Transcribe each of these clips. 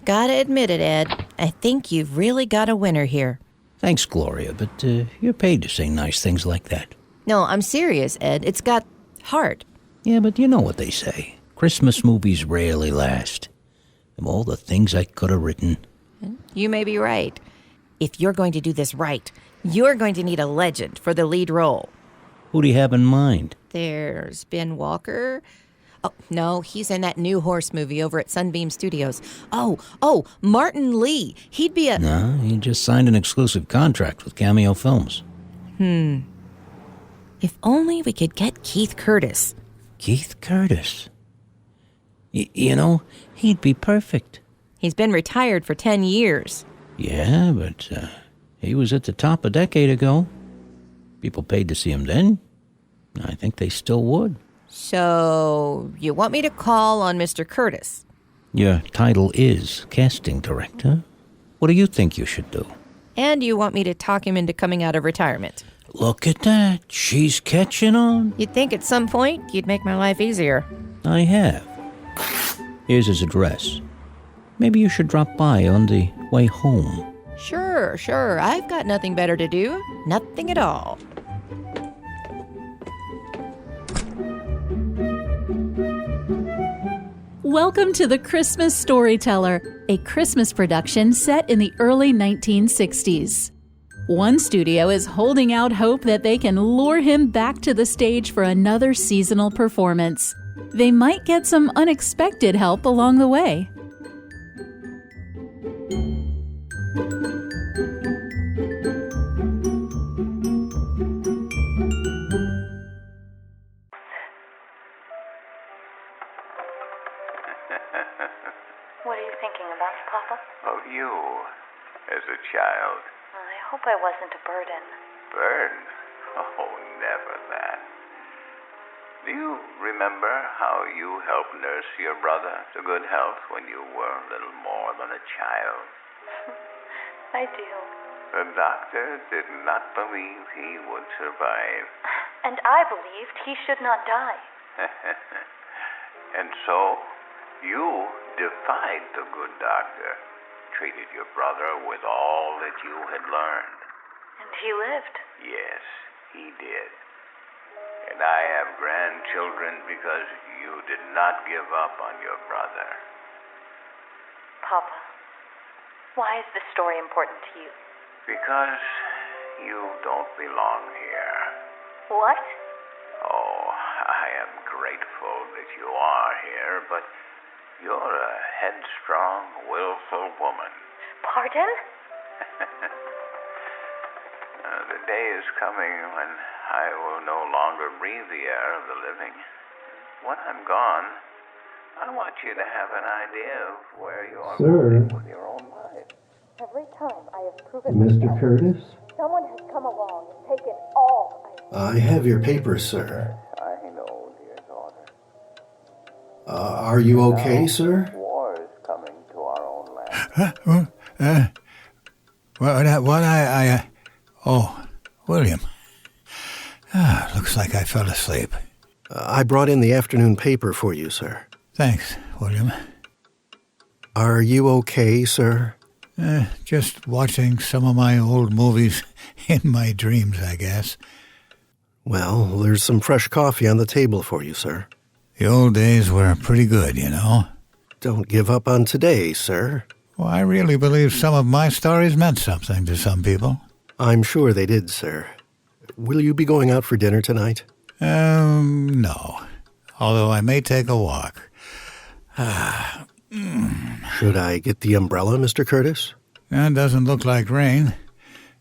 Gotta admit it, Ed. I think you've really got a winner here. Thanks, Gloria, but you're paid to say nice things like that. No, I'm serious, Ed. It's got heart. Yeah, but you know what they say. Christmas movies rarely last. Of all the things I could have written. You may be right. If you're going to do this right, you're going to need a legend for the lead role. Who do you have in mind? There's Ben Walker. Oh, no, he's in that new horse movie over at Sunbeam Studios. Oh, Martin Lee. He'd be a... No, he just signed an exclusive contract with Cameo Films. If only we could get Keith Curtis. Keith Curtis? You know, he'd be perfect. He's been retired for 10 years. Yeah, but he was at the top a decade ago. People paid to see him then. I think they still would. So, you want me to call on Mr. Curtis? Your title is casting director. What do you think you should do? And you want me to talk him into coming out of retirement? Look at that. She's catching on. You'd think at some point you'd make my life easier. I have. Here's his address. Maybe you should drop by on the way home. Sure. I've got nothing better to do. Nothing at all. Welcome to the Christmas Storyteller, a Christmas production set in the early 1960s. One studio is holding out hope that they can lure him back to the stage for another seasonal performance. They might get some unexpected help along the way. What are you thinking about, Papa? Of you, as a child. I hope I wasn't a burden. Burden? Oh, never that. Do you remember how you helped nurse your brother to good health when you were little more than a child? I do. The doctor did not believe he would survive. And I believed he should not die. And so, you defied the good doctor, treated your brother with all that you had learned. And he lived. Yes, he did. And I have grandchildren because you did not give up on your brother. Papa, why is this story important to you? Because you don't belong here. What? Oh, I am grateful that you are here, but you're a headstrong, willful woman. Pardon? The day is coming when I will no longer breathe the air of the living. When I'm gone, I want you to have an idea of where you are going with your own life. Every time I have proven Mr. myself, Curtis? someone has come along and taken all I have your papers, sir. I know, dear daughter. Are you okay, sir? War is coming to our own land. William. Looks like I fell asleep. I brought in the afternoon paper for you, sir. Thanks, William. Are you okay, sir? Just watching some of my old movies in my dreams, I guess. Well, there's some fresh coffee on the table for you, sir. The old days were pretty good, you know. Don't give up on today, sir. Well, I really believe some of my stories meant something to some people. I'm sure they did, sir. Will you be going out for dinner tonight? No. Although I may take a walk. Should I get the umbrella, Mr. Curtis? It doesn't look like rain.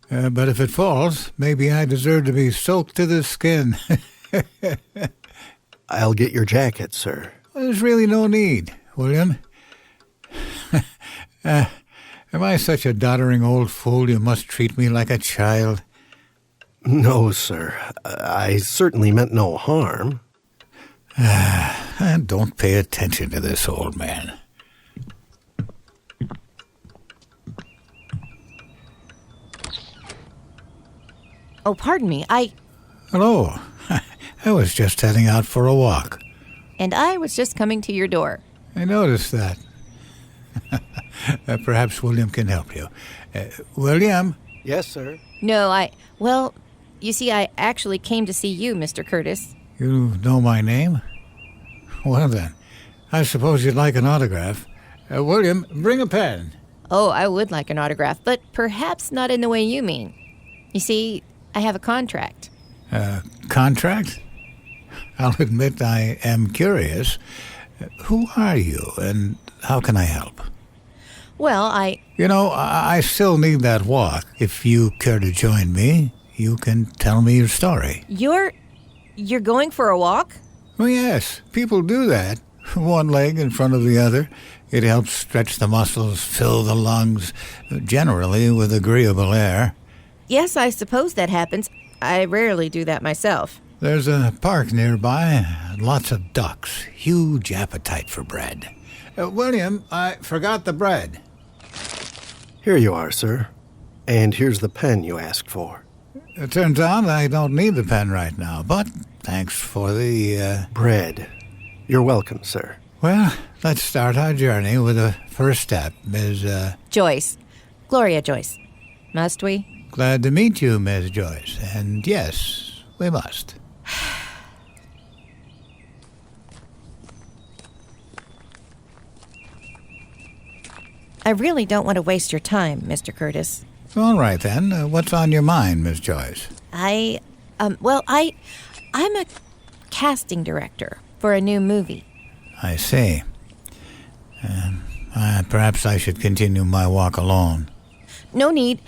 But if it falls, maybe I deserve to be soaked to the skin. I'll get your jacket, sir. Well, there's really no need, William. Am I such a doddering old fool you must treat me like a child? No, sir. I certainly meant no harm. Don't pay attention to this old man. Oh, pardon me, Hello. I was just heading out for a walk. And I was just coming to your door. I noticed that. Perhaps William can help you. William? Yes, sir. No, well, you see, I actually came to see you, Mr. Curtis. You know my name? Well then, I suppose you'd like an autograph. William, bring a pen. Oh, I would like an autograph, but perhaps not in the way you mean. You see, I have a contract. Contract? I'll admit I am curious. Who are you, and how can I help? Well, You know, I still need that walk. If you care to join me, you can tell me your story. You're going for a walk? Oh, yes, people do that. One leg in front of the other. It helps stretch the muscles, fill the lungs, generally with agreeable air. Yes, I suppose that happens. I rarely do that myself. There's a park nearby, lots of ducks, huge appetite for bread. William, I forgot the bread. Here you are, sir. And here's the pen you asked for. It turns out I don't need the pen right now, but thanks for the, Bread. You're welcome, sir. Well, let's start our journey with the first step, Ms. Joyce. Gloria Joyce. Must we? Glad to meet you, Miss Joyce. And yes, we must. I really don't want to waste your time, Mr. Curtis. All right, then. What's on your mind, Miss Joyce? I'm a casting director for a new movie. I see. Perhaps I should continue my walk alone. No need.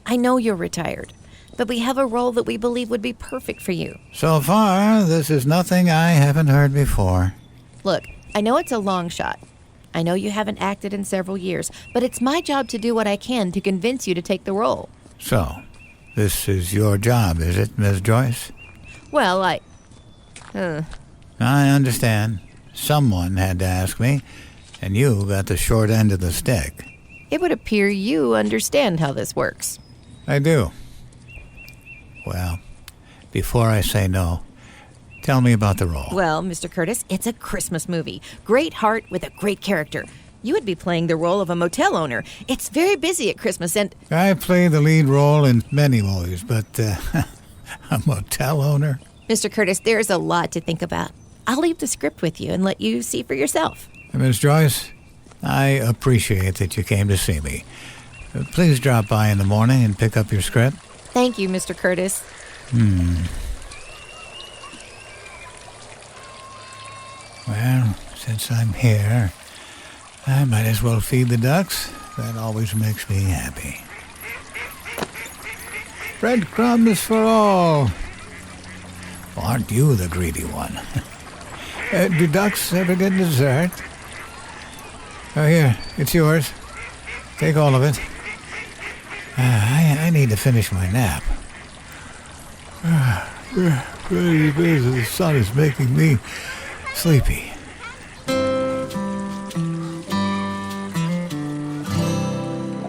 I know you're retired, but we have a role that we believe would be perfect for you. So far, this is nothing I haven't heard before. Look, I know it's a long shot. I know you haven't acted in several years, but it's my job to do what I can to convince you to take the role. So, this is your job, is it, Miss Joyce? Well, I understand. Someone had to ask me, and you got the short end of the stick. It would appear you understand how this works. I do. Well, before I say no, tell me about the role. Well, Mr. Curtis, it's a Christmas movie. Great heart with a great character. You would be playing the role of a motel owner. It's very busy at Christmas and... I play the lead role in many movies, but a motel owner? Mr. Curtis, there's a lot to think about. I'll leave the script with you and let you see for yourself. Miss Joyce, I appreciate that you came to see me. Please drop by in the morning and pick up your script. Thank you, Mr. Curtis. Well, since I'm here, I might as well feed the ducks. That always makes me happy. Breadcrumbs for all. Well, aren't you the greedy one? Do ducks ever get dessert? Oh, here, it's yours. Take all of it. I need to finish my nap. The sun is making me sleepy.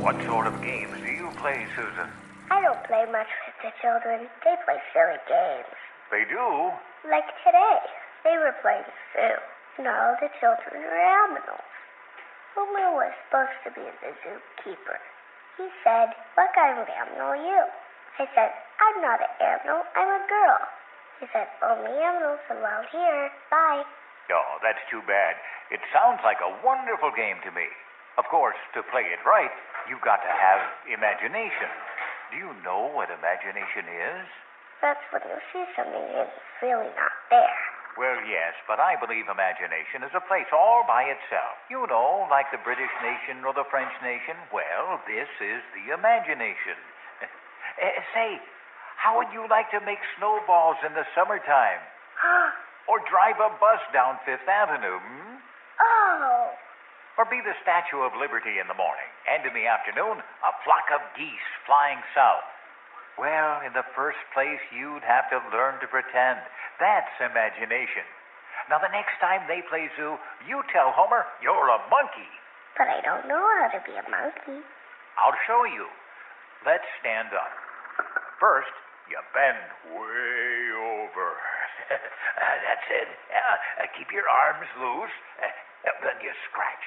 What sort of games do you play, Susan? I don't play much with the children. They play silly games. They do? Like today, they were playing zoo, and all the children were animals. Homer was supposed to be the zookeeper. He said, "What kind of animal are you?" I said, "I'm not an animal, I'm a girl." He said, "Only animals allowed here. Bye." Oh, that's too bad. It sounds like a wonderful game to me. Of course, to play it right, you've got to have imagination. Do you know what imagination is? That's when you see something and it's really not there. Well, yes, but I believe imagination is a place all by itself. You know, like the British nation or the French nation. Well, this is the imagination. Say, how would you like to make snowballs in the summertime? Or drive a bus down Fifth Avenue, Oh! Or be the Statue of Liberty in the morning, and in the afternoon, a flock of geese flying south. Well, in the first place, you'd have to learn to pretend. That's imagination. Now, the next time they play zoo, you tell Homer you're a monkey. But I don't know how to be a monkey. I'll show you. Let's stand up. First, you bend way over. That's it. Keep your arms loose. Then you scratch.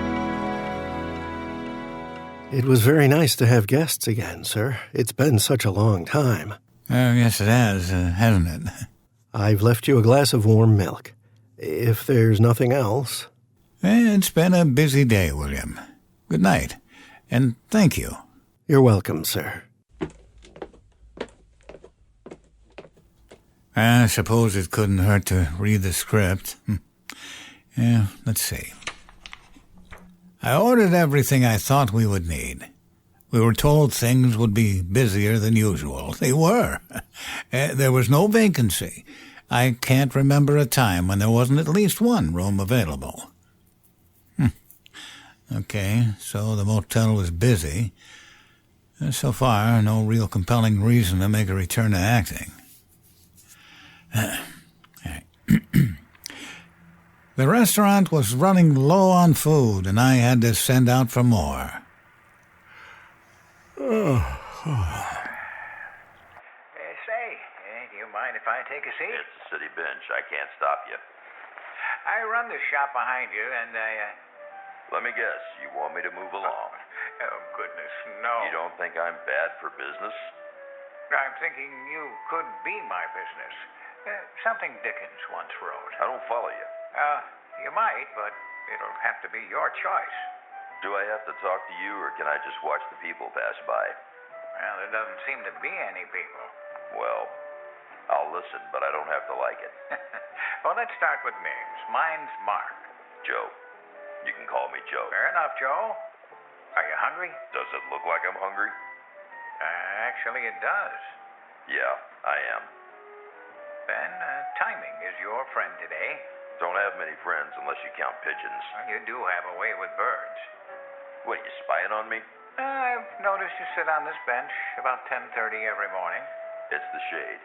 It was very nice to have guests again, sir. It's been such a long time. Yes, it has, hasn't it? I've left you a glass of warm milk. If there's nothing else... It's been a busy day, William. Good night, and thank you. You're welcome, sir. I suppose it couldn't hurt to read the script. Yeah, let's see. I ordered everything I thought we would need. We were told things would be busier than usual. They were. There was no vacancy. I can't remember a time when there wasn't at least one room available. Okay, so the motel was busy. So far, no real compelling reason to make a return to acting. The restaurant was running low on food, and I had to send out for more. Say, do you mind if I take a seat? It's a city bench. I can't stop you. I run the shop behind you, and Let me guess. You want me to move along? Oh, goodness, no. You don't think I'm bad for business? I'm thinking you could be my business. Something Dickens once wrote. I don't follow you. You might, but it'll have to be your choice. Do I have to talk to you, or can I just watch the people pass by? Well, there doesn't seem to be any people. Well, I'll listen, but I don't have to like it. Well, let's start with names. Mine's Mark. Joe. You can call me Joe. Fair enough, Joe. Are you hungry? Does it look like I'm hungry? Actually, it does. Yeah, I am. Then, Timing is your friend today. Don't have many friends unless you count pigeons. Well, you do have a way with birds. What, you spying on me? I've noticed you sit on this bench about 10:30 every morning. It's the shade.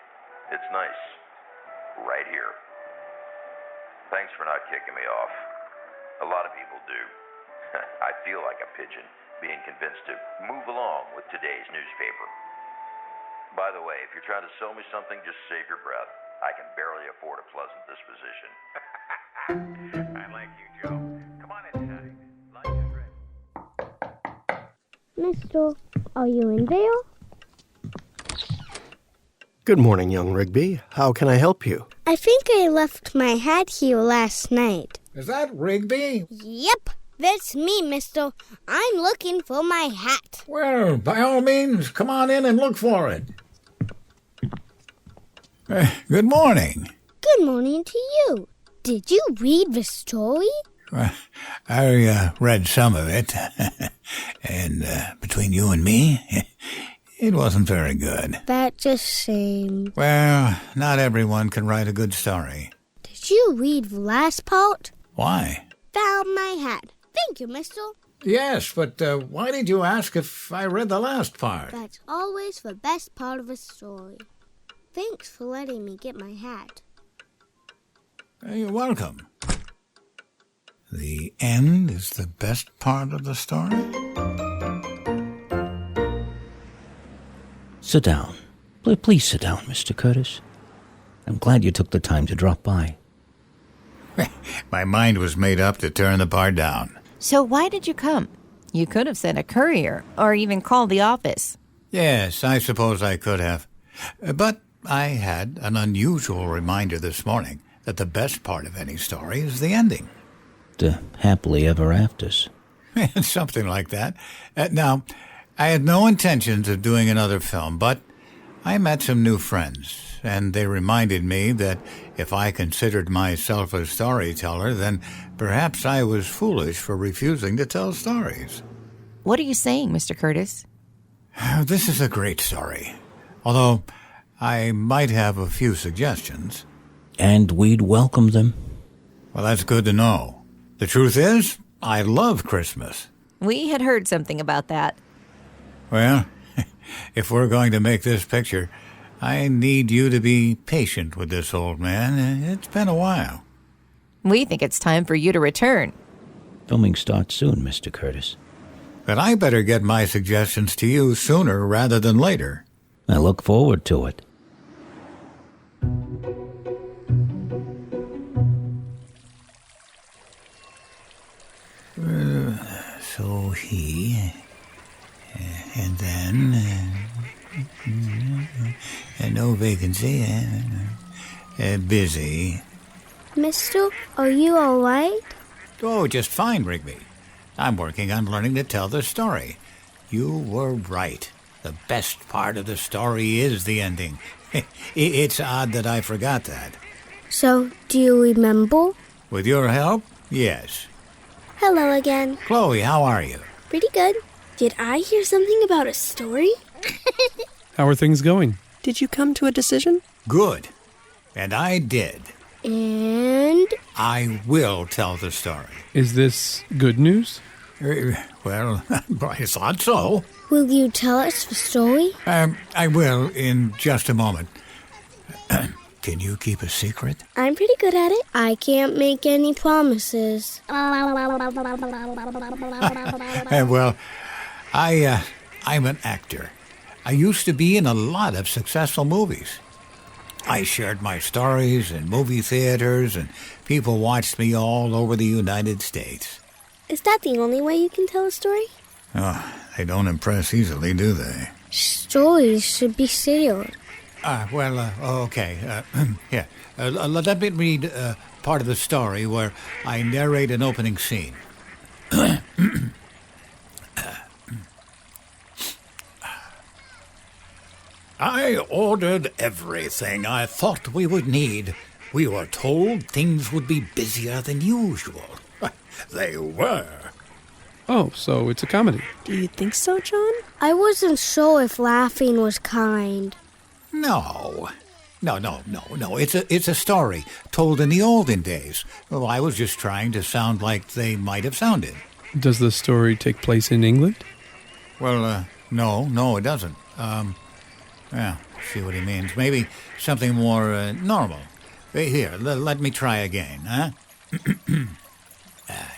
It's nice. Right here. Thanks for not kicking me off. A lot of people do. I feel like a pigeon, being convinced to move along with today's newspaper. By the way, if you're trying to sell me something, just save your breath. I can barely afford a pleasant disposition. I like you, Joe. Come on inside. Lunch is ready. Mister, are you in there? Good morning, young Rigby. How can I help you? I think I left my hat here last night. Is that Rigby? Yep, that's me, mister. I'm looking for my hat. Well, by all means, come on in and look for it. Good morning. Good morning to you. Did you read the story? I read some of it, and between you and me, it wasn't very good. That just seemed... Well, not everyone can write a good story. Did you read the last part? Why? Found my hat. Thank you, mister. Yes, but why did you ask if I read the last part? That's always the best part of a story. Thanks for letting me get my hat. You're welcome. The end is the best part of the story? Sit down. Please sit down, Mr. Curtis. I'm glad you took the time to drop by. My mind was made up to turn the part down. So why did you come? You could have sent a courier or even called the office. Yes, I suppose I could have. But I had an unusual reminder this morning that the best part of any story is the ending. The happily ever afters. Something like that. Now, I had no intentions of doing another film, but I met some new friends, and they reminded me that if I considered myself a storyteller, then perhaps I was foolish for refusing to tell stories. What are you saying, Mr. Curtis? This is a great story, although I might have a few suggestions. And we'd welcome them. Well, that's good to know. The truth is, I love Christmas. We had heard something about that. Well, if we're going to make this picture, I need you to be patient with this old man. It's been a while. We think it's time for you to return. Filming starts soon, Mr. Curtis. But I better get my suggestions to you sooner rather than later. I look forward to it. So he And then... no vacancy. Busy. Mister, are you all right? Oh, just fine, Rigby. I'm working on learning to tell the story. You were right. The best part of the story is the ending. It's odd that I forgot that. So, do you remember? With your help, yes. Hello again. Chloe, how are you? Pretty good. Did I hear something about a story? How are things going? Did you come to a decision? Good. And I did. And? I will tell the story. Is this good news? Well, I thought so. Will you tell us the story? I will in just a moment. Can you keep a secret? I'm pretty good at it. I can't make any promises. Well, I'm an actor. I used to be in a lot of successful movies. I shared my stories in movie theaters, and people watched me all over the United States. Is that the only way you can tell a story? Oh, they don't impress easily, do they? Stories should be sealed. Okay. Here, let me read part of the story where I narrate an opening scene. I ordered everything I thought we would need. We were told things would be busier than usual. They were. Oh, so it's a comedy. Do you think so, John? I wasn't sure if laughing was kind. No. It's a story told in the olden days. Well, I was just trying to sound like they might have sounded. Does the story take place in England? Well, no, it doesn't. Yeah, see what he means. Maybe something more normal. Here, let me try again, huh?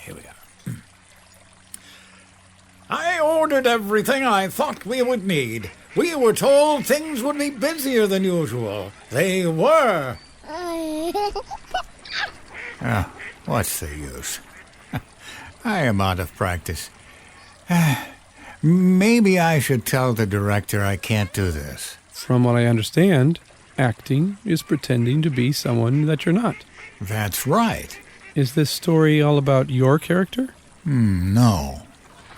Here we go. I ordered everything I thought we would need. We were told things would be busier than usual. They were. What's the use? I am out of practice. Maybe I should tell the director I can't do this. From what I understand, acting is pretending to be someone that you're not. That's right. Is this story all about your character? No,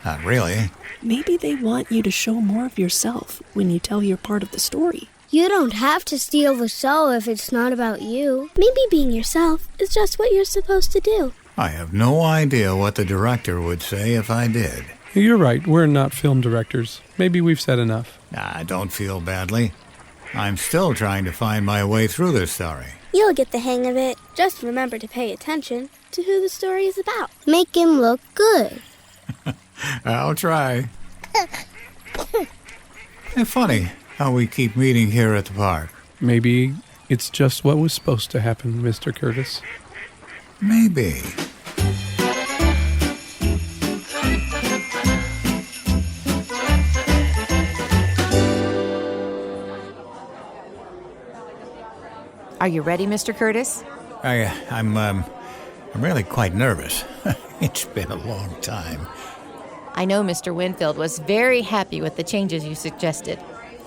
not really. Maybe they want you to show more of yourself when you tell your part of the story. You don't have to steal the show if it's not about you. Maybe being yourself is just what you're supposed to do. I have no idea what the director would say if I did. You're right, we're not film directors. Maybe we've said enough. Don't feel badly. I'm still trying to find my way through this story. You'll get the hang of it. Just remember to pay attention to who the story is about. Make him look good. I'll try. It's funny how we keep meeting here at the park. Maybe it's just what was supposed to happen, Mr. Curtis. Maybe. Are you ready, Mr. Curtis? I'm really quite nervous. It's been a long time. I know Mr. Winfield was very happy with the changes you suggested.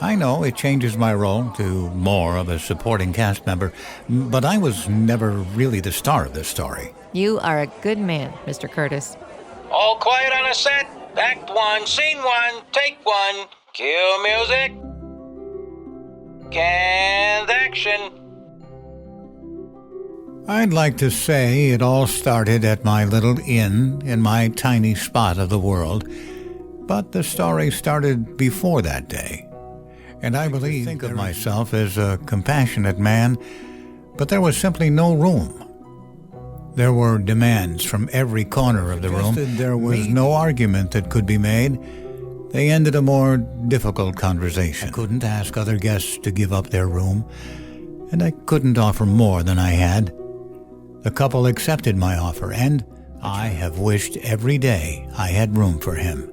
I know it changes my role to more of a supporting cast member, but I was never really the star of this story. You are a good man, Mr. Curtis. All quiet on a set. Act 1, scene 1, take 1. Cue music. And action. I'd like to say it all started at my little inn in my tiny spot of the world, but the story started before that day. And I think of myself as a compassionate man, but there was simply no room. There were demands from every corner of the room. There was no argument that could be made. They ended a more difficult conversation. I couldn't ask other guests to give up their room, and I couldn't offer more than I had. The couple accepted my offer, and I have wished every day I had room for him.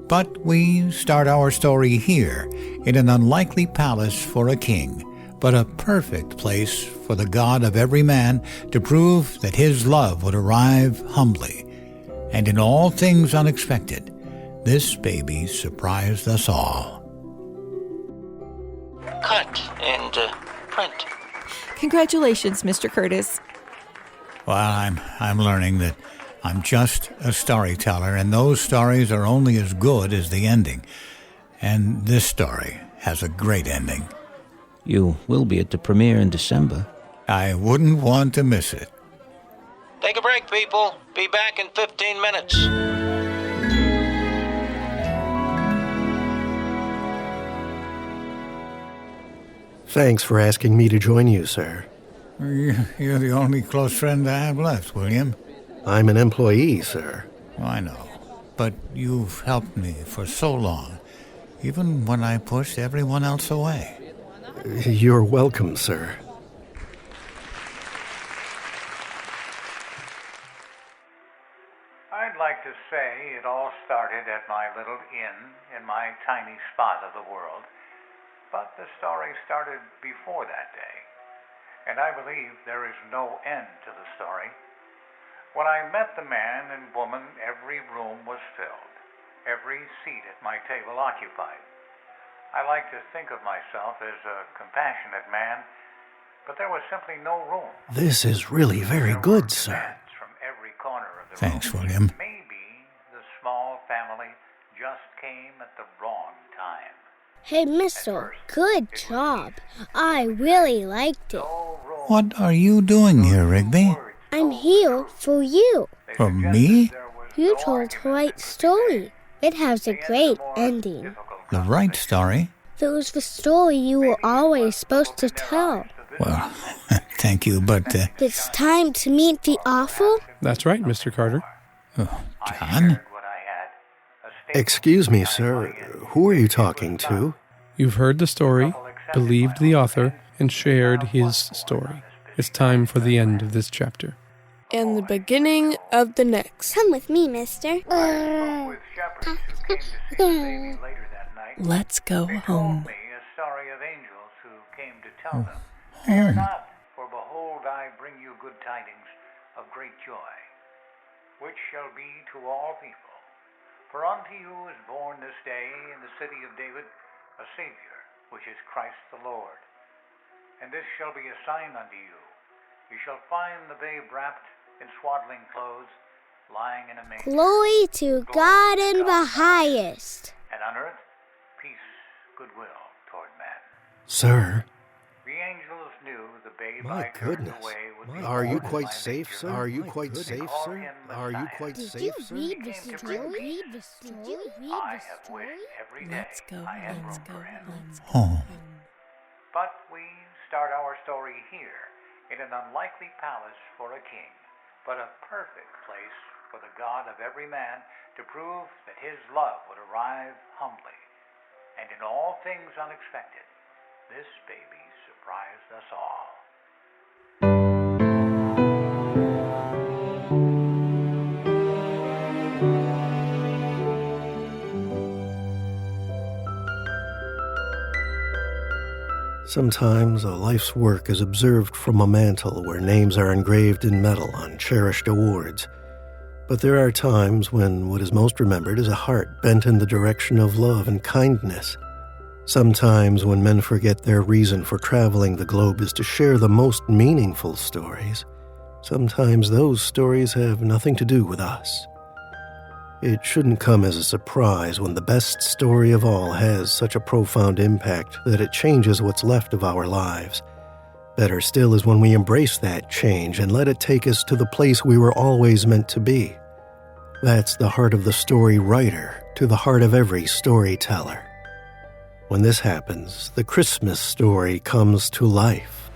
But we start our story here, in an unlikely palace for a king, but a perfect place for the God of every man to prove that his love would arrive humbly, and in all things unexpected, This baby surprised us all. Cut and print. Congratulations, Mr. Curtis. Well, I'm learning that I'm just a storyteller, and those stories are only as good as the ending. And this story has a great ending. You will be at the premiere in December. I wouldn't want to miss it. Take a break, people. Be back in 15 minutes. Thanks for asking me to join you, sir. You're the only close friend I have left, William. I'm an employee, sir. I know, but you've helped me for so long, even when I pushed everyone else away. You're welcome, sir. I'd like to say it all started at my little inn in my tiny spot of the world, but the story started before that day. And I believe there is no end to the story. When I met the man and woman, every room was filled, every seat at my table occupied. I like to think of myself as a compassionate man, but there was simply no room. This is really very good, sir. From every corner of the Thanks, room. William. Maybe the small family just came at the wrong time. Hey, mister, good job. I really liked it. What are you doing here, Rigby? I'm here for you. For me? You told the right story. It has a great ending. The right story? It was the story you were always supposed to tell. Well, thank you, but... It's time to meet the author? That's right, Mr. Carter. Oh, John? Excuse me, sir. Who are you talking to? You've heard the story, believed the author, and shared his story. It's time for the end of this chapter. And the beginning of the next. Come with me, mister. Let's go home. A story of angels who came to tell them, "Fear not, for behold, I bring you good tidings of great joy, which shall be to all people. For unto you is born this day in the city of David a Savior, which is Christ the Lord. And this shall be a sign unto you. You shall find the babe wrapped in swaddling clothes, lying in a manger." Glory to God in the highest. And on earth, peace, goodwill toward men. Sir. The angels knew the babe My I carried goodness. away would be Are you born in quite my safe, manger. sir? Are you quite They safe, call sir? him Are you Messiah. quite Did safe, you sir? read the He came to story? bring peace. Did you read I the have story? wished every day Let's go, I had let's room go, for him. let's go. Oh. But we start our story here, in an unlikely palace for a king, but a perfect place for the God of every man to prove that his love would arrive humbly. And in all things unexpected, this baby surprised us all. Sometimes a life's work is observed from a mantle where names are engraved in metal on cherished awards. But there are times when what is most remembered is a heart bent in the direction of love and kindness. Sometimes when men forget their reason for traveling the globe is to share the most meaningful stories. Sometimes those stories have nothing to do with us. It shouldn't come as a surprise when the best story of all has such a profound impact that it changes what's left of our lives. Better still is when we embrace that change and let it take us to the place we were always meant to be. That's the heart of the story writer to the heart of every storyteller. When this happens, the Christmas story comes to life.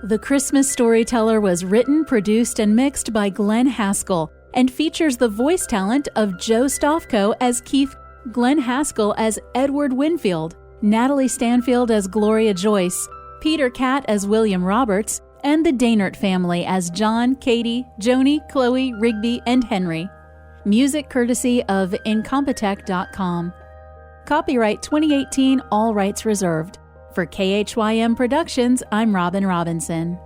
The Christmas Storyteller was written, produced, and mixed by Glenn Hascall and features the voice talent of Joe Stofko as Keith, Glenn Hascall as Edward Winfield, Natalie Stanfield as Gloria Joyce, Peter Catt as William Roberts, and the Dainert family as John, Katie, Joni, Chloe, Rigby, and Henry. Music courtesy of Incompetech.com. Copyright 2018, all rights reserved. For KHYM Productions, I'm Robin Robinson.